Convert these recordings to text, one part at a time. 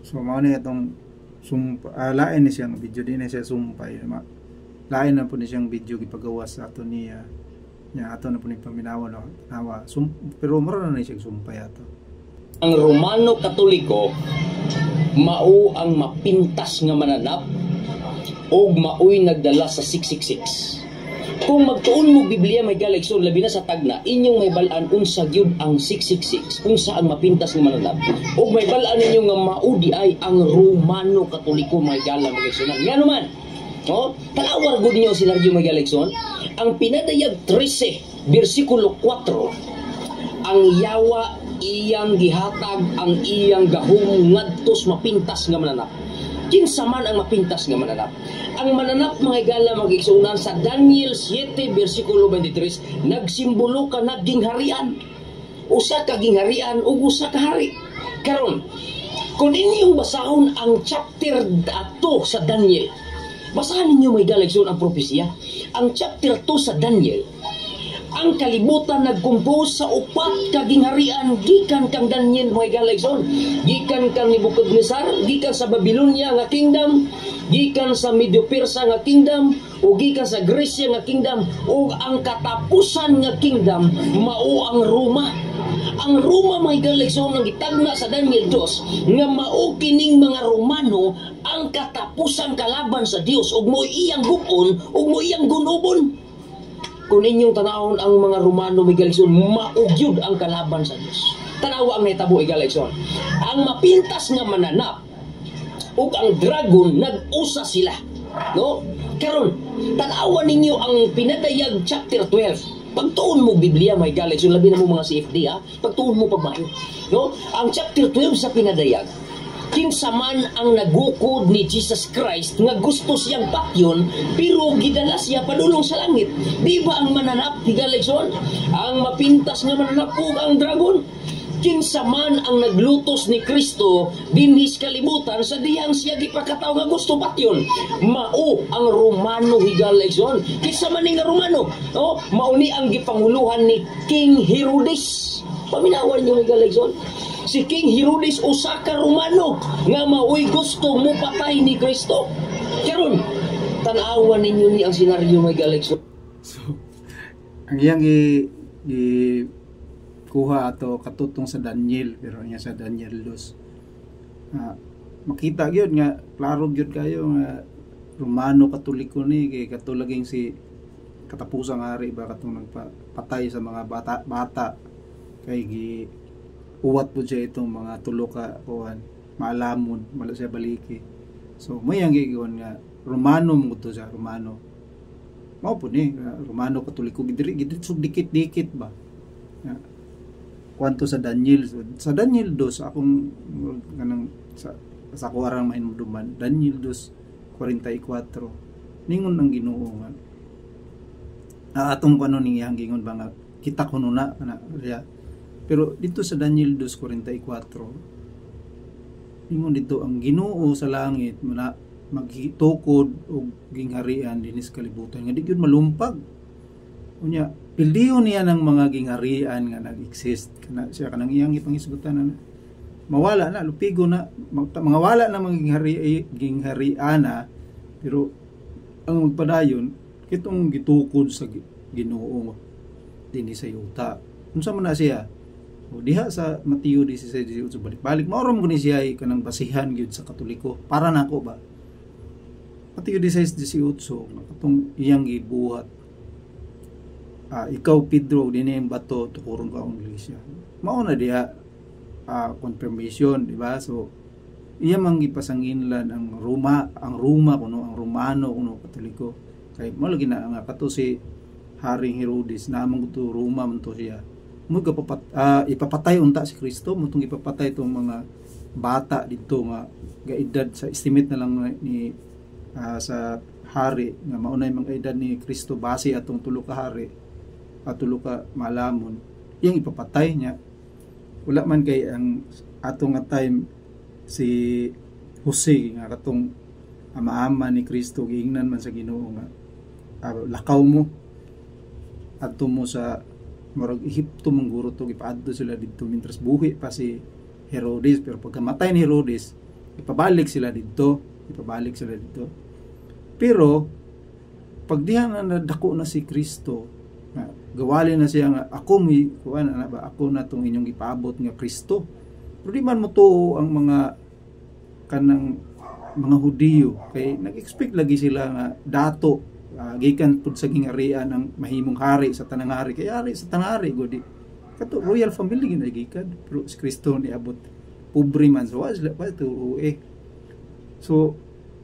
So mao ni atong lain ni siyang video din na siya sumpay. Lain na po ni siyang video gipagawas sa ato niya. Nya ato na po ni paminawa no. Nawa pero maro na ni siya sumpay ato. Ang Romano Katoliko mao ang mapintas nga mananap o maoy nagdala sa 666. Kung magtuon mo Biblia may galaksyon labi na sa tagna inyong may balaan unsa gyud ang 666 kung saan mapintas nga mananap o may balaan ninyo nga maudi ay ang Romano Katoliko may gala magaksyonan ngano man no palawar gud niyo si Sergio may galaksyon ang pinadayag 13 bersikulo 4 ang yawa iyang gihatag ang iyang gahom ngadtos mapintas nga mananap. Kinsa man ang mapintas nga mananap? Ang mananap mga igala magigsunan sa Daniel 7 bersikulo 23 nagsimbolo ka na gingharian. Usa ka gingharian ug usa ka hari. Karon kung inyong basahon ang chapter 2 sa Daniel, basahan ninyo may galaksyon ang propesya. Ang chapter 2 sa Daniel, ang kalibutan nagkumpos sa upat ka gingharian gikan kang Daniel may galaksyon, gikan kang Nebuchadnezzar, gikan sa Babylonia nga kingdom, gikan sa Medo Persia nga kingdom, o gikan sa Grecia nga kingdom, o ang katapusan nga kingdom mao ang Roma. Ang Roma may galaksyon nga gitagna sa Daniel 2 nga mao kining mga Romano ang katapusan kalaban sa Dios ug mo iyang gupon ug mo iyang gunubon. Kung inyong tanawon ang mga Romano may galaksyon, maugyod ang kalaban sa Diyos. Tanawa ang naitabo ay galaksyon. Ang mapintas nga mananap ug ang dragon nag-usa sila. No? Karon, tanawa ninyo ang pinadayag chapter 12. Pagtuon mo Biblia may galaksyon, labi na mo mga CFD ha. Pagtuon mo pagmayo. No? Ang chapter 12 sa pinadayag, kinsa man ang nagukod ni Jesus Christ nga gusto siyang patyon pero gidala siya padulong sa langit. Di ba ang mananap ni galaksyon? Ang mapintas nga mananap ug ang dragon. Kinsa man ang naglutos ni Kristo dinhi sa kalibutan sa diyang siya gipakataw nga gusto patyon. Mao ang Romano higalaksyon. Kinsa man nga Romano? Oh, mao ni ang gipanguluhan ni King Herodes. Paminawan niyo higalaksyon. Si King Herodes usa ka Romano nga maoy gusto mo patay ni Kristo. Karon tan-awan ninyo ni ang senaryo may galaksyon. So ang iyang kuha ato katutong sa Daniel pero nya sa Daniel 2. Makita gyud nga klaro gyud kayo nga Romano Katoliko ni kay katulaging si katapusang hari ba katong nagpatay sa mga bata kay uwat po siya itong mga tulo ka kuhan maalamon wala siya baliki. So may ang gigon nga Romano mo to siya Romano mao po ni Romano Katoliko gidiri so dikit-dikit ba kwanto sa Daniel 2 akong kanang sa kuwarang mahinumduman Daniel 2:44 ningon ang Ginoo nga atong kuno ning iyang gingon ba nga kita kuno na riya. Pero dito sa Daniel 2:44 ingon dito ang Ginoo sa langit maghitukod og gingharian dinis kalibutan nga di gyud malumpag. Unya pildiyon niya ng mga gingharian nga nag-exist kana siya kanang iyang ipangisgutan mawala na lupigo na mga wala na mga ginghariana pero ang magpadayon kitong gitukod sa Ginoo dinhi sa yuta. Unsa man na siya? O diha sa Mateo 16:18 balik maorom ko ni siya kanang basihan gyud sa Katoliko para nako ba Mateo 16:18 katong iyang gibuhat ikaw Pedro dinhi ang bato tukuron ka ang iglesia mao na diha confirmation di ba. So iya man gipasanginlan ang Roma kuno ang Romano kuno Katoliko kay mao lagi na nga kato si Haring Herodes na amang to Roma man to siya mo ipapatay unta si Kristo mo tong ipapatay tong mga bata dito nga gaedad sa estimate na lang ni sa hari nga maunay mga edad ni Kristo base atong tulo ka hari at tulo ka malamon iyang ipapatay niya wala man kay ang atong nga time si Jose nga katong ama-ama ni Kristo giingnan man sa Ginoo nga lakaw mo adto mo sa murag Ehipto mangguro to gipaadto sila dito mintras buhi pa si Herodes pero pagkamatay ni Herodes ipabalik sila dito, pero pag diha na nadako na si Kristo, gawali na siya nga ako na tong inyong ipaabot nga Kristo. Pero di man mo to ang mga kanang mga Hudiyo, kay nag-expect lagi sila nga dato gikan pud sa gingarian ang mahimong hari sa tanang hari, kay hari sa tanang hari gudi kato royal family ginagikan, pero si Kristo ni abot pobre man, so was to so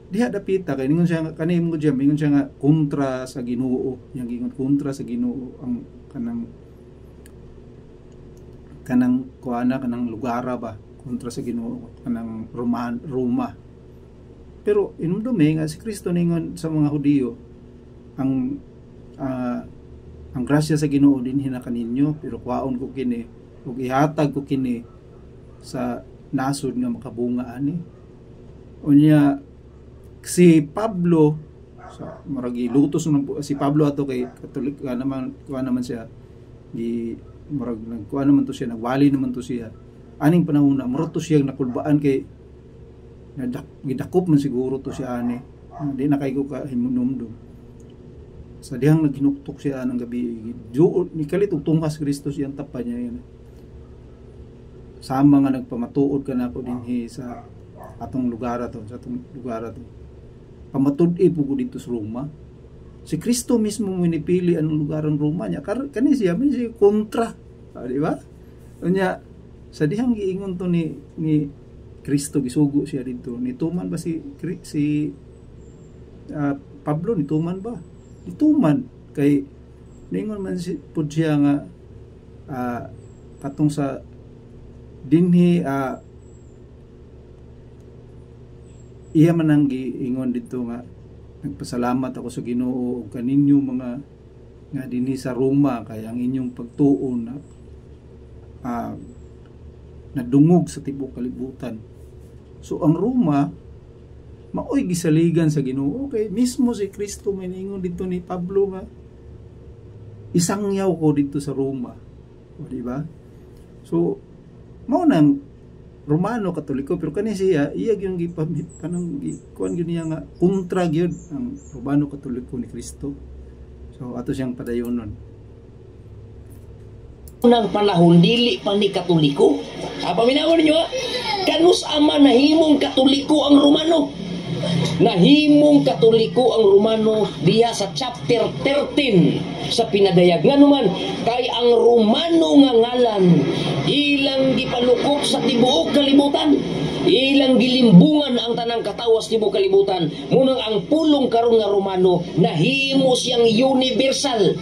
diha dapita kay ningon siya kaning mo diyan mingon siya nga kontra sa Ginoo, yang gingon kontra sa Ginoo ang kanang kuana kanang lugara ba, kontra sa Ginoo kanang Roma. Pero inumdumi nga si Kristo ningon sa mga Hudiyo ang grasya sa Ginoo dinhi na kaninyo, pero kwaon ko kini ug ihatag ko kini sa nasod nga makabunga ani. Unya si Pablo sa maragi lutos si Pablo ato kay Katolik naman siya di marag nagkuha naman to siya, nagwali naman to siya aning panahon na muro to siya nakulbaan kay gidakop man siguro to siya ani, di na kay ko ka himunumdum sa dihang naghinuktok siya ng gabi ni kalit og tunghas Kristo siyang tapan niya yan. Sama nga nagpamatuod ka na ako dinhi sa atong lugar ato, pamatud-i po ko dito sa Roma. Si Kristo mismo minipili anong lugar ang Roma niya, kani siya kontra, di ba? Unya sa dihang giingon to ni Kristo, gisugo siya dito. Nituman ba si Pablo, nituman ba? Nituman kay ningon man si pud siya nga katong sa dinhi iya man ang giingon dito nga nagpasalamat ako sa Ginoo ug kaninyo mga nga dinhi sa Roma kay ang inyong pagtuon na nadungog sa tibuok kalibutan. So ang Roma maoy gisaligan sa Ginoo, kay mismo si Kristo may ningon dito ni Pablo nga isangyaw ko dito sa Roma, o di ba? So mao nang Romano Katoliko, pero kani siya iya gyud gipamit kanang kuan gyud niya nga kontra gyud ang Romano Katoliko ni Kristo. So ato siyang padayonon. Unang panahon dili pa ni Katoliko. Paminawan ninyo kanus ama nahimong Katoliko ang Romano. Nahimong Katoliko ang Romano diha sa chapter 13 sa pinadayag nga naman kay ang Romano nga ngalan ilang gipanukop sa tibuok kalibutan, ilang gilimbungan ang tanang katawas tibuok kalibutan. Munang ang pulong karon nga Romano nahimo siyang universal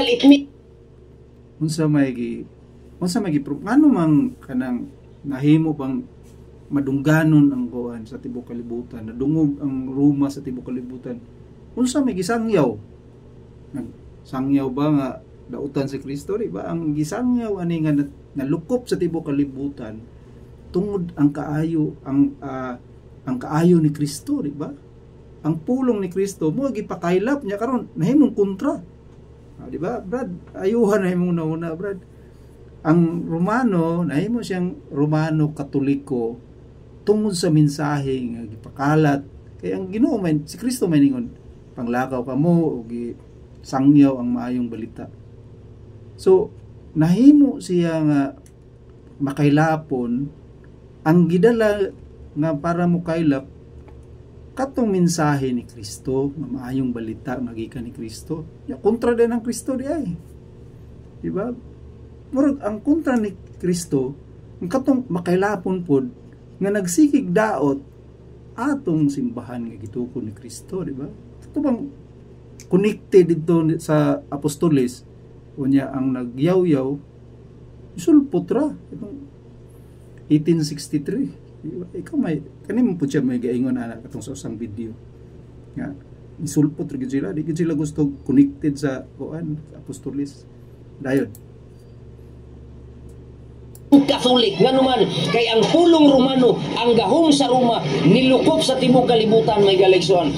it means unsa may ano man kanang nahimo bang madungganon ang kuan sa tibuok kalibutan, nadungog ang Roma sa tibuok kalibutan. Unsa may gisangyaw? Nagsangyaw ba nga dautan si Kristo, di ba? Ang gisangyaw ani nga nalukop sa tibuok kalibutan tungod ang kaayo ang kaayo ni Kristo, di ba? Ang pulong ni Kristo mo gipakaylap niya karon nahimong kontra. Di ba? Brad, ayuhan nahimong nauna, Brad. Ang Romano nahimo siyang Romano Katoliko tungod sa mensahe nga gipakalat kay ang Ginoo man si Kristo may ningon panglakaw kamo ug sangyaw ang maayong balita. So nahimo siya nga makaylapon ang gidala nga para mo kaylap katong mensahe ni Kristo nga maayong balita nga gikan ni Kristo. Ya kontra din ang Kristo di ay. Di ba? Murag ang kontra ni Kristo ang katong makaylapon pod nga nagsikig daot atong simbahan nga gitukod ni Kristo, di ba? Ito bang connected dito sa apostoles unya ang nagyaw-yaw isulpot ra itong 1863, di ba? Ikaw may kanin mo po siya may gaingon ana katong sa usang video nga isulpot ra gyud sila, di gyud sila gusto connected sa kuan sa apostoles dayon. Katolik nganuman kay ang pulong Romano ang gahom sa Roma nilukop sa tibuok kalibutan may galekson.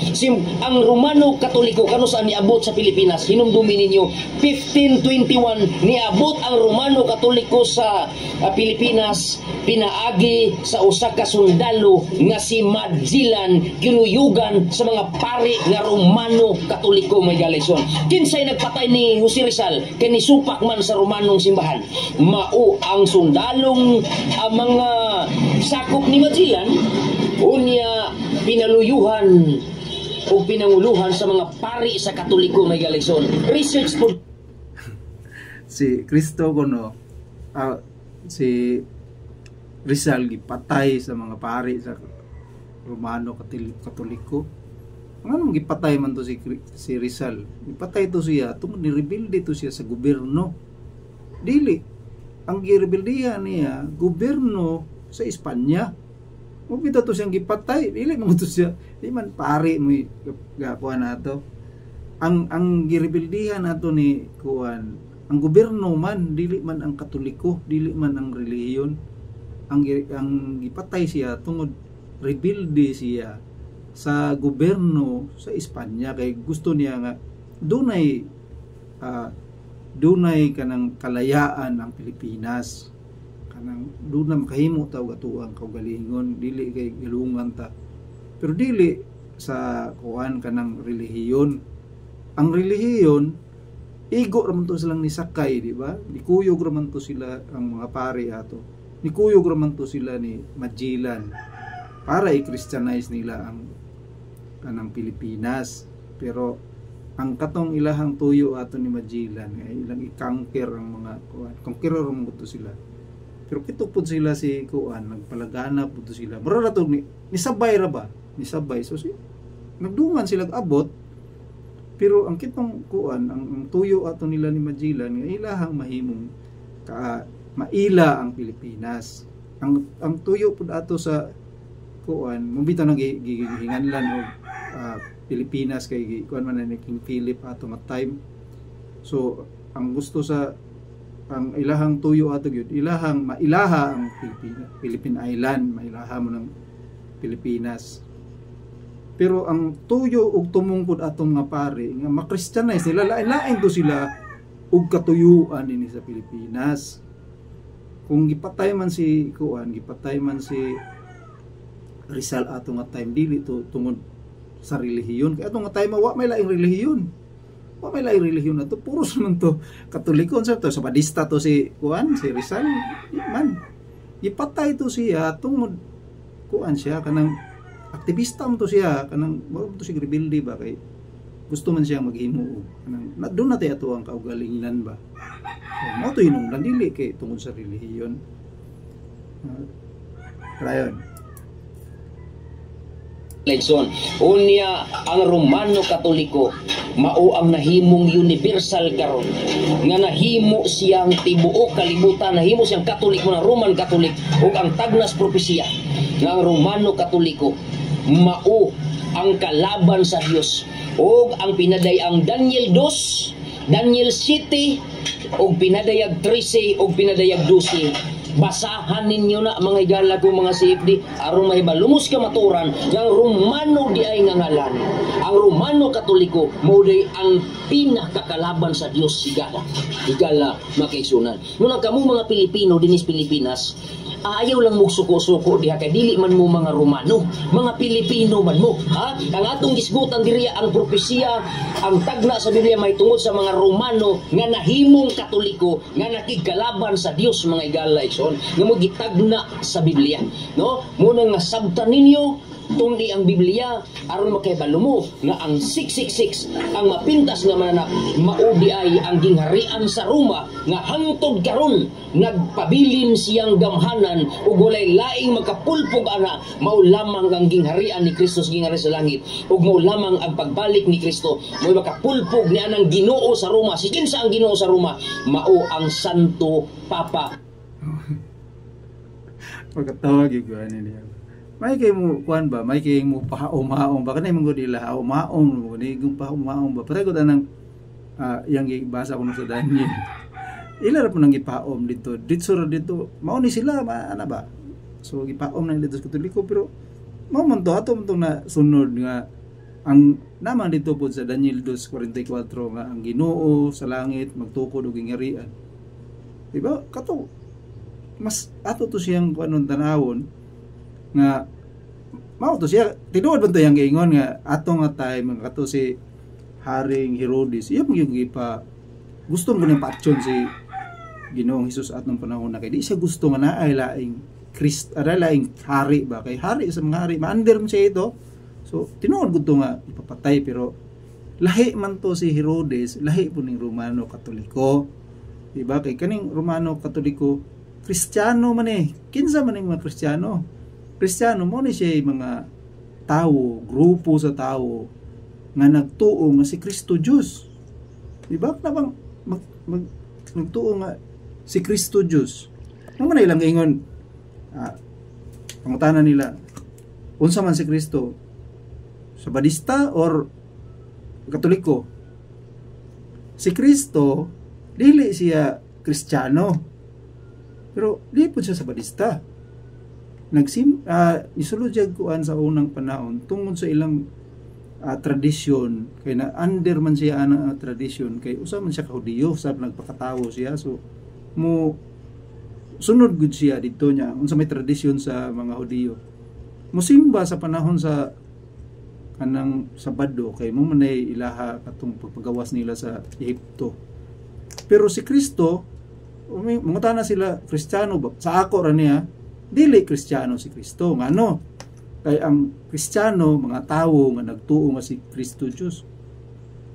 Ang Romano Katoliko kano saan niabot sa Pilipinas? Hinumdumi ninyo 1521 niabot ang Romano Katoliko sa Pilipinas pinaagi sa usa ka sundalo nga si Magellan kinuyugan sa mga pari nga Romano Katoliko may galekson. Kinsay nagpatay ni Jose Rizal kay nisupak man sa Romanong simbahan? Mao ang sundalong mga sakop ni Magellan unya pinaluyuhan o pinanguluhan sa mga pari sa Katoliko may galekson. Research po si Cristo kuno si Rizal gipatay sa mga pari sa Romano Katoliko. Anong gipatay man to si Rizal? Gipatay to siya tungod nirebilde to siya sa gobyerno. Dili ang girebeldihan niya gobyerno sa Espanya. Mo bitaw to siyang gipatay, dili man to siya, di man pari mo gakuan nato. Ang girebeldihan nato ni kuan, ang gobyerno man dili man ang Katoliko, dili man ang relihiyon. Ang gipatay siya tungod rebelde siya sa gobyerno sa Espanya kay gusto niya nga dunay kanang kalayaan ang Pilipinas, kanang dunay makahimo taw gatuang kaugalingon, dili kay galungan ta, pero dili sa kuan kanang relihiyon. Ang relihiyon igo raman to silang nisakay, di ba? Nikuyog raman to sila ang mga pari ato, nikuyog raman to sila ni Magellan para i-Christianize nila ang kanang Pilipinas. Pero ang katong ilahang tuyo ato ni Magellan ay ilang i-conquer ang mga kuan, conqueror mo to sila. Pero kito pud sila si kuan nagpalagana pud sila. Mura to nisabay ra ba? Nisabay so nagdungan sila abot. Pero ang kitong kuan ang tuyo ato nila ni Magellan nga ilahang mahimong maila ang Pilipinas. Ang tuyo pud ato sa kuan mubitaw nang gihinganlan og Pilipinas kay kuan man ni King Philip ato nga time. So ang gusto sa ang ilahang tuyo ato gyud ilahang mailaha ang Philippine Island, mailaha mo ng Pilipinas. Pero ang tuyo ug tumungkod atong nga pare nga ma-Christianize nila, lain-lain to sila ug katuyuan ini sa Pilipinas. Kung gipatay man si kuan, gipatay man si Rizal ato nga time dili to tungod sa relihiyon. Kaya ato nga time wa may laing relihiyon. Wa may laing relihiyon ato, puros man to Katoliko sa to, Sabadista to si kuan, si Rizal. Man. Gipatay to siya tungod kuan siya kanang aktivista mo to siya, kanang wala mo to si rebelde ba kay gusto man siya maghimo kanang doon natin ato ang kaugalingan ba. So, mo to hinungdan dili kay tungod sa relihiyon. Rayon. Lekson unya ang Romano Katoliko mao ang nahimong universal karon nga nahimo siyang tibuok kalibutan, nahimo siyang Katoliko na Roman Catholic ug ang tagnas propesiya nga ang Romano Katoliko mao ang kalaban sa Dios ug ang pinadayang Daniel 2, Daniel 7 ug pinadayag 13 ug pinadayag 12. Basahan ninyo na mga igala ko mga CFD aron may balumos ka maturan ng Romano di ay nga ngalan. Ang Romano Katoliko mo di ang pinakakalaban sa Dios sigala. Igala makaisunan. Muna kamo mga Pilipino dinis Pilipinas, ayaw lang mo suko-suko diha kay dili man mo mga Romano, mga Pilipino man mo, ha? Ang atong gisgutan diriya ang propesiya, ang tagna sa Biblia may tungod sa mga Romano nga nahimong Katoliko nga nakigalaban sa Dios mga igala ison, nga mo gitagna sa Biblia, no? Muna nga sabtan ninyo tungdi ang Biblia aron makahibalumo nga ang 666 ang mapintas nga mananap maudi ay ang gingharian sa Roma nga hangtod karon nagpabilin siyang gamhanan ug walay laing makapulpog ana mao lamang ang gingharian ni Kristo ginghari sa langit ug mao lamang ang pagbalik ni Kristo mao makapulpog ni anang Ginoo sa Roma. Si kinsa ang Ginoo sa Roma? Mao ang Santo Papa. Pagkatawag yung ano niya. May kay mo kuan ba? May kay mo pahaom-haom ba? Kanay mong gudila haom-haom mo ni kung pahaom-haom ba? Pare ko tanang yang basa ko sa Daniel. ila ra po nang gipaom dito mao ni sila ana ba, so gipaom na dito sa Katoliko, pero mao man to ato man to na sunod nga ang naman dito po sa Daniel 2:44 nga ang Ginoo sa langit magtukod og gingharian, diba? Kato mas ato to siyang kuanon tanawon nga mao to siya tinuod man to yang giingon nga ato nga time nga kato si Haring Herodes iya mo yung ipa gusto mo nang paatyon si Ginoong Hesus atong panahon na kay di siya gusto nga naay laing laing hari ba, kay hari sa mga hari maander mo siya ito. So, tinuod gud to nga ipapatay, pero lahi man to si Herodes, lahi po ning Romano Katoliko. Diba? Kay kaning Romano Katoliko, Kristiyano man eh. Kinsa man mga Kristiyano? Kristiyano mo ni siya mga tao, grupo sa tao nga nagtuo nga si Kristo Diyos. Diba? Nabang nagtuo nga si Kristo Diyos. Ano man ilang ingon? Pangutanan nila, unsa man si Kristo? Sabadista or Katoliko? Si Kristo dili siya Kristiyano, pero di po siya Sabadista. Isulod siya kuan sa unang panahon tungod sa ilang tradisyon, kay na under man siya ang tradisyon, kay usa man siya Hudiyo, sab nagpakatawo siya, so mo sunod gud siya dito niya unsa may tradisyon sa mga Hudiyo. Musimba sa panahon sa kanang Sabado, kay mo manay ilaha katong pagpagawas nila sa Ehipto. Pero si Kristo, mga na sila Kristiyano ba? Sa ako ra niya, dili Kristiyano si Kristo. Ngano? Kay ang Kristiyano, mga tawo nga nagtuo nga si Kristo Diyos.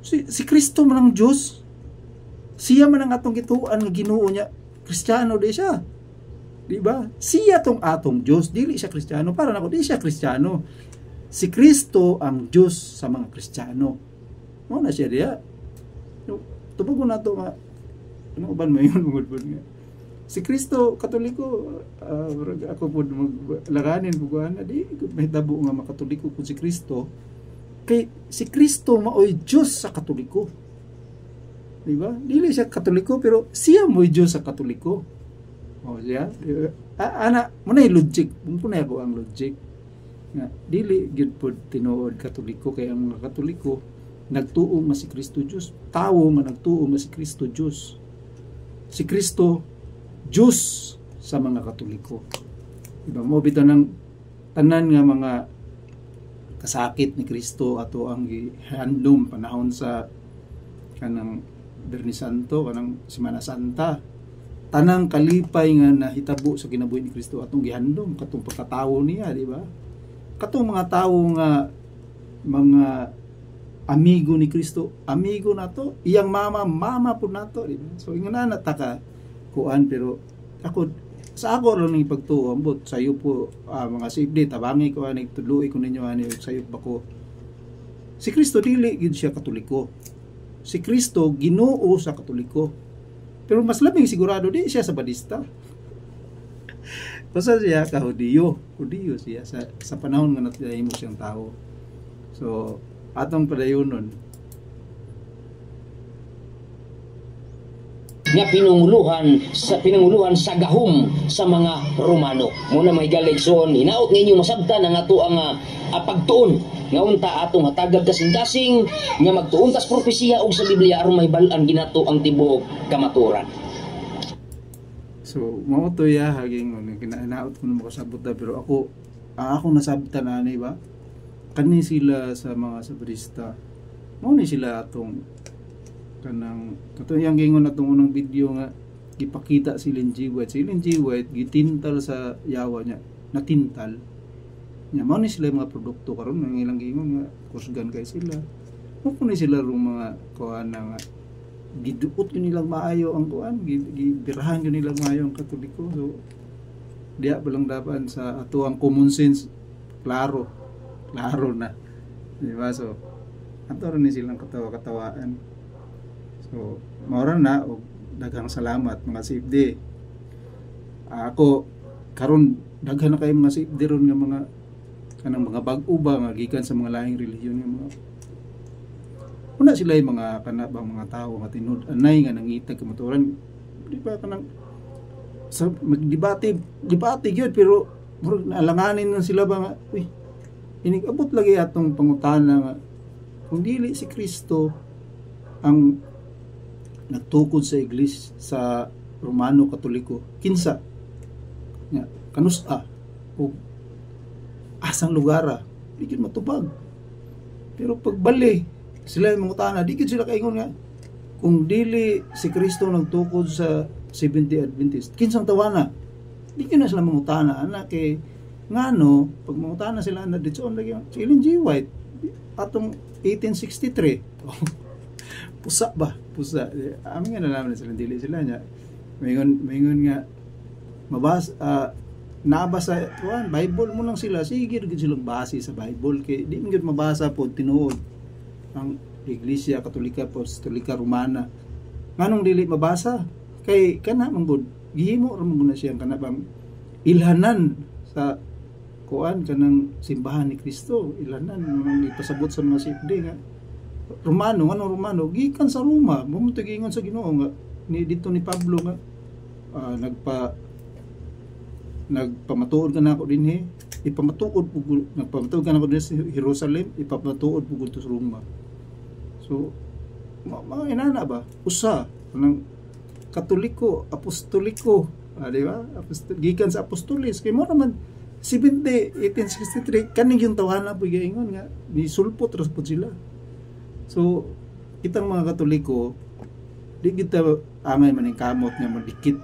Si Kristo man ang Diyos. Siya man ang atong gituan nga Ginoo niya. Kristiyano di siya. Di ba? Siya tong atong Diyos, dili siya Kristiyano. Para nako di siya Kristiyano. Si Kristo ang Diyos sa mga Kristiyano. Mo na siya diya. Tubago na to nga. Ano ba mo yun? Nga. Si Kristo, Katoliko, ako po maglaranin po na di may tabo nga makatoliko po si Kristo. Kay si Kristo maoy Diyos sa Katoliko. Diba? Dili siya Katoliko, pero siya mo'y Diyos sa Katoliko. O siya? Ana, muna yung logic. Muna ako ang logic. Nga, dili gyud pod tinuod Katoliko, kay ang mga Katoliko nagtuo nga si Kristo Diyos, tawo nga nagtuo nga si Kristo Diyos. Si Kristo Diyos sa mga Katoliko. Diba mo bitaw ng tanan nga mga kasakit ni Kristo ato ang gihandom panahon sa kanang Bernis Santo, kanang Semana Santa. Tanang kalipay nga nahitabo sa kinabuhi ni Kristo atong gihandom katong pagkatawo niya, di ba? Katong mga tawo nga mga amigo ni Kristo, amigo nato, iyang mama po nato, di ba? So ingana nataka kuan, pero ako sa ako lang ni pagtuo ambot sayo po mga sibli tabangi ko ani tudluy ko ninyo ani sayo ba ko. Si Kristo dili gid siya Katoliko. Si Kristo Ginoo sa Katoliko. Pero mas labing sigurado di siya Sabadista. Basta siya Hudiyo siya sa panahon nga natahimo siyang tao. So atong padayonon nga pinanguluhan sa gahom sa mga Romano. Muna may galegson, hinaot ninyo masabtan ang ato ang pagtuon nga unta atong hatagag kasing-kasing nga magtuon tas propesiya og sa Biblia aron mahibal-an ginato ang tibuok kamaturan. So mao to ya haging kinahinaot ko na makasabot na, pero ako nasabtan ani ba kani sila sa mga Sabadista. Mao ni sila atong kanang katong yang gingon natong unang video nga gipakita si Ellen G. White gitintal sa yawa niya, natintal nya. Mao ni sila mga produkto karon nga ilang gingon nga kusgan kay sila. Mao ni sila rong mga kuan nga giduot yun nilang maayo ang kuan, gibirahan yun nilang maayo ang Katoliko. So diya balang dapan sa ato ang common sense klaro na, di ba? So ato rin ni silang katawa-katawaan. So maura na og daghang salamat mga safety. Ako karon daghan na kay mga safety ron nga mga kanang mga bag-o ba nga gikan sa mga laing relihiyon nga mga una sila yung mga kanabang mga tao nga tinud anay nga nangitag kamaturan. di ba kanang sa magdebate gyud pero murag naalanganin na sila ba nga uy inig-abot lagi atong pangutana nga kung dili si Kristo ang nagtukod sa iglesia sa Romano Katoliko kinsa nga kanusa o asang lugar di gyud matubag pero pagbali sila yung mangutana di gyud sila kaingon nga kung dili si Kristo nagtukod sa Seventh-day Adventist kinsang tawana di gyud na sila mangutana ana kay ngano pag mangutana sila na ditson lagi si Ellen G. White atong 1863 pusa amin nga nalaman sila dili sila nya maingon nga mabasa nabasa kuan Bible mo lang sila sige gid silang base sa Bible kay di gyud mabasa pod tinuod ang Iglesia Katolika Apostolika Romana nganong dili mabasa kay kana manggod gihimo ra mo na siya kana bang ilhanan sa kuan kanang simbahan ni Kristo ilhanan nang ipasabot sa mga sipde nga Romano gikan sa Roma mo ingon sa Ginoo nga ni dito ni Pablo nga nagpamatuod ka na ako dinhi nagpamatuod ka na ako din sa Jerusalem ipamatuod pugod sa Roma so mga inana ba usa kanang Katoliko Apostoliko di ba gikan sa apostolis kay mo naman 1863 kaning yung tawana po ingon nga ni sulpot ras pud sila so kitang mga Katoliko di kita angay man kamot nga madikit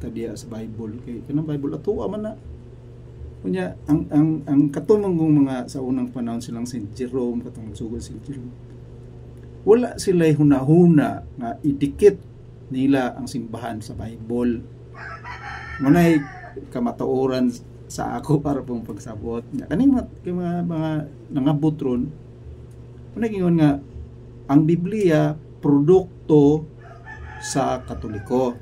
tadiya sa Bible kay kanang Bible ato man na kunya ang katumang mga sa unang panahon silang Saint Jerome katong sugod Saint Jerome wala sila hunahuna nga idikit nila ang simbahan sa Bible munay kamatuoran sa ako para pong pagsabot kaning mga nangabot ron munay ingon nga ang Biblia produkto sa Katoliko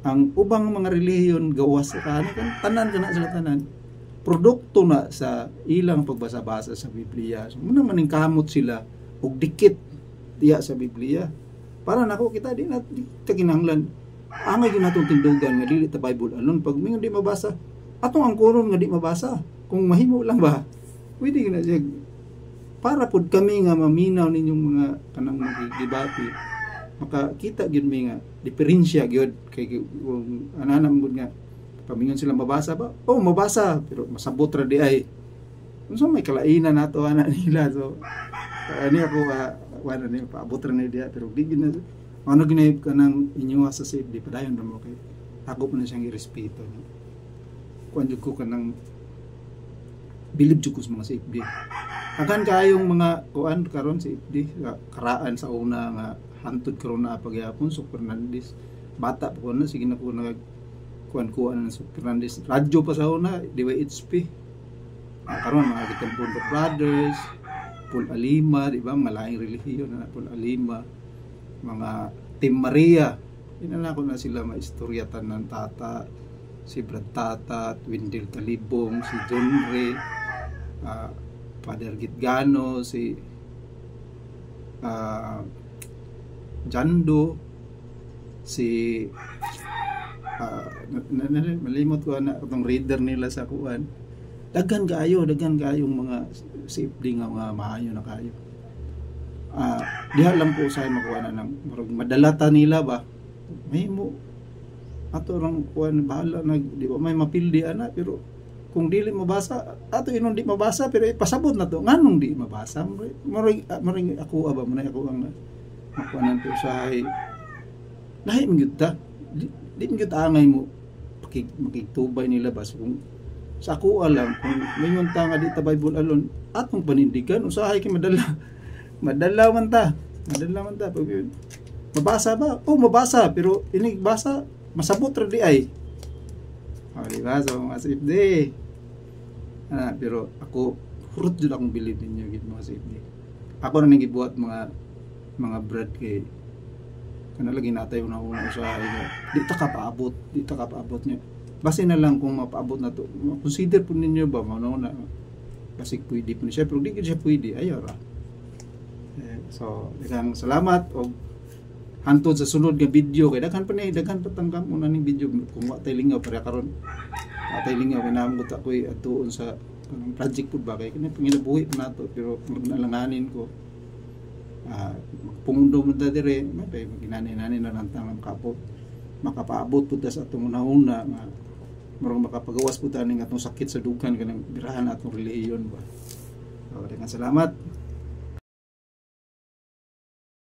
ang ubang mga relihiyon gawas sa tanan kana sila tanan produkto na sa ilang pagbasa-basa sa Biblia so muna maning kamot sila og dikit diya sa Biblia para nako kita di kinahanglan angay gyud natong tindugan nga dili ta Bible alon pag mingon di mabasa atong ang kuron nga di mabasa kung mahimo lang ba pwede na siya para pud kami nga maminaw ninyong mga kanang magdebate makakita gyud mi nga diferensya gyud kay anana gud nga pamingon sila mabasa ba mabasa pero masabot ra di ay unsa may kalainan nato ana nila so ani ako wala ni paabot ra ni dia pero di gina ano ginayib ka ng inyo sa safety padayon ra mo kay ako po na siyang irespeto kuan jud ko kanang bilib jud ko sa mga safety akan kayong mga kuan karon safety karaan sa una nga hantod karon na pagyapon so Fernandez bata pa ko na sige na ko nag kuan ng Fernandez radyo pa sa una DYHP karon mga Gitampundo Brothers Paul Alima, di ba? Malaking relihiyon na Paul Alima, mga Team Maria. Inala ko na sila maistoryatan ng Tata, si Brad Tata, Wendell Talibong, si John Ray, Father Gitgano, si Jando, si malimot ko na itong reader nila sa kuan. Daghan kayong mga safety nga mga maayo na kayo. Diha lang po sa makuha na ng madalata nila ba. May mo ato rang kuan bahala di ba may mapildi ana pero kung dili mabasa ato inon di mabasa pero ipasabot na to nganong di mabasa maring ako aba man ako ang makuanan to sa lahi gyud ta di gyud angay mo makitubay nila ba kung sa ako alam kung mayon ta nga di ta Bible alone atong panindigan usahay kay madala man ta pag mabasa ba mabasa pero inig basa masabot ra di ay di ba so mga safety pero ako hurot jud akong bilib ninyo gid mga safety ako ra ning gibuhat mga brad kay kana lagi natay una usahay di ta kapaabot niya base na lang kung mapaabot na to consider po ninyo ba na kasi pwede po siya pero di siya pwede ayaw ra so daghang salamat og hantod sa sulod nga video kay daghan pa tanggap mo na ning video kung wa tay lingaw para karon atay lingaw kay naamgot ako'y atuon sa kanang project pud ba kay kini panginabuhi pa nato pero magnalanganin ko pumundo mo ta dire may ginani-nani na lang tang makapaabot pud sa atong una nga marong makapagawas pud ta ning atong sakit sa dugan kanang birahan atong relihiyon ba. Daghang salamat.